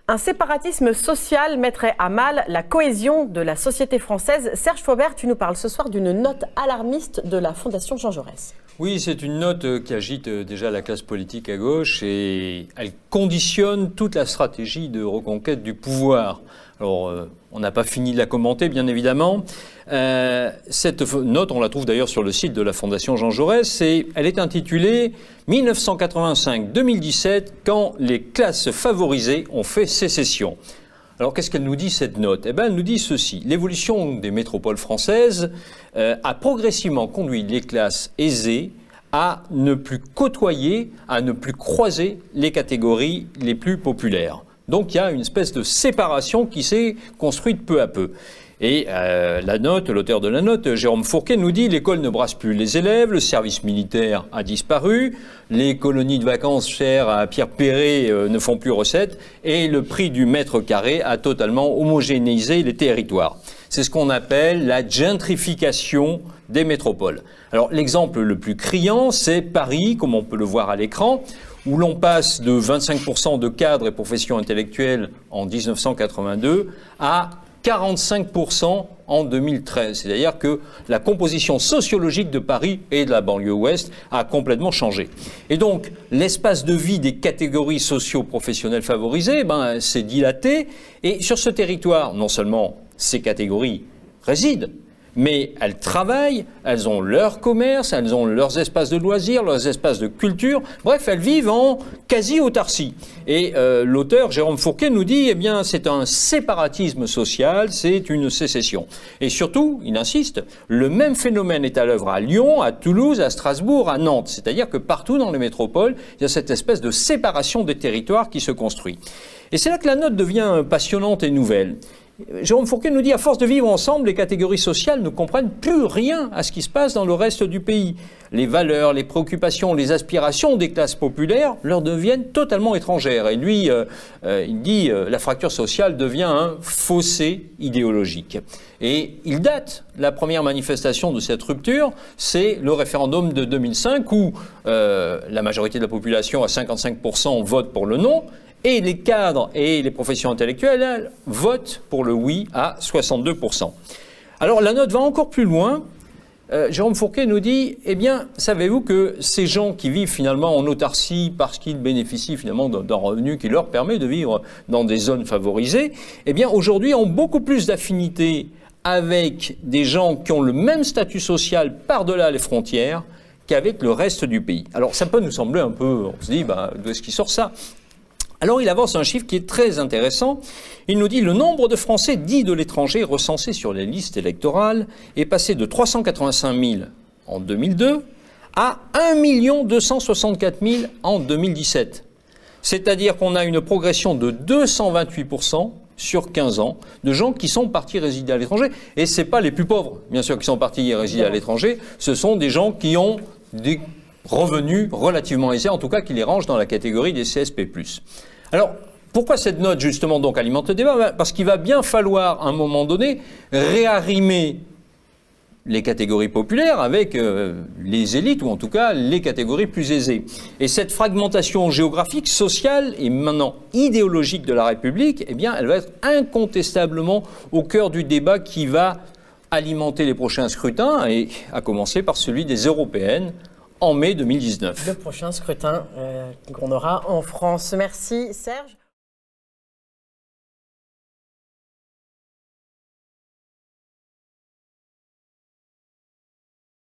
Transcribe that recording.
Un séparatisme social mettrait à mal la cohésion de la société française. Serge Faubert, tu nous parles ce soir d'une note alarmiste de la Fondation Jean Jaurès. Oui, c'est une note qui agite déjà la classe politique à gauche et elle conditionne toute la stratégie de reconquête du pouvoir. Alors, on n'a pas fini de la commenter, bien évidemment. Cette note, on la trouve d'ailleurs sur le site de la Fondation Jean Jaurès, et elle est intitulée « 1985-2017, quand les classes favorisées ont fait sécession ». Alors, qu'est-ce qu'elle nous dit, cette note? Eh bien, elle nous dit ceci. L'évolution des métropoles françaises a progressivement conduit les classes aisées à ne plus côtoyer, à ne plus croiser les catégories les plus populaires. Donc, il y a une espèce de séparation qui s'est construite peu à peu. Et l'auteur de la note, Jérôme Fourquet, nous dit « L'école ne brasse plus les élèves, le service militaire a disparu, les colonies de vacances chères à Pierre Perret ne font plus recette et le prix du mètre carré a totalement homogénéisé les territoires. » C'est ce qu'on appelle la gentrification des métropoles. Alors l'exemple le plus criant, c'est Paris, comme on peut le voir à l'écran, où l'on passe de 25% de cadres et professions intellectuelles en 1982 à 45% en 2013. C'est-à-dire que la composition sociologique de Paris et de la banlieue ouest a complètement changé. Et donc, l'espace de vie des catégories socio-professionnelles favorisées s'est dilaté. Et sur ce territoire, non seulement ces catégories résident, mais elles travaillent, elles ont leur commerce, elles ont leurs espaces de loisirs, leurs espaces de culture. Bref, elles vivent en quasi-autarcie. Et l'auteur, Jérôme Fourquet, nous dit, eh bien, c'est un séparatisme social, c'est une sécession. Et surtout, il insiste, le même phénomène est à l'œuvre à Lyon, à Toulouse, à Strasbourg, à Nantes. C'est-à-dire que partout dans les métropoles, il y a cette espèce de séparation des territoires qui se construit. Et c'est là que la note devient passionnante et nouvelle. Jérôme Fourquet nous dit, à force de vivre ensemble, les catégories sociales ne comprennent plus rien à ce qui se passe dans le reste du pays. Les valeurs, les préoccupations, les aspirations des classes populaires leur deviennent totalement étrangères. Et lui, il dit, la fracture sociale devient un fossé idéologique. Et il date la première manifestation de cette rupture, c'est le référendum de 2005 où la majorité de la population, à 55%, vote pour le non. Et les cadres et les professions intellectuelles, elles, votent pour le oui à 62%. Alors la note va encore plus loin. Jérôme Fourquet nous dit, eh bien, savez-vous que ces gens qui vivent finalement en autarcie parce qu'ils bénéficient finalement d'un revenu qui leur permet de vivre dans des zones favorisées, eh bien, aujourd'hui, ont beaucoup plus d'affinité avec des gens qui ont le même statut social par-delà les frontières qu'avec le reste du pays. Alors ça peut nous sembler un peu, on se dit, d'où est-ce qu'il sort ça ? Alors il avance un chiffre qui est très intéressant. Il nous dit le nombre de Français dits de l'étranger recensés sur les listes électorales est passé de 385 000 en 2002 à 1 264 000 en 2017. C'est-à-dire qu'on a une progression de 228% sur 15 ans de gens qui sont partis résider à l'étranger. Et ce n'est pas les plus pauvres, bien sûr, qui sont partis résider à l'étranger. Ce sont des gens qui ont des revenus relativement aisés, en tout cas qui les rangent dans la catégorie des CSP+. Alors, pourquoi cette note, justement, donc alimente le débat? Parce qu'il va bien falloir, à un moment donné, réarrimer les catégories populaires avec les élites, ou en tout cas les catégories plus aisées. Et cette fragmentation géographique, sociale et maintenant idéologique de la République, eh bien, elle va être incontestablement au cœur du débat qui va alimenter les prochains scrutins, et à commencer par celui des européennes, en mai 2019. Le prochain scrutin qu'on aura en France. Merci Serge.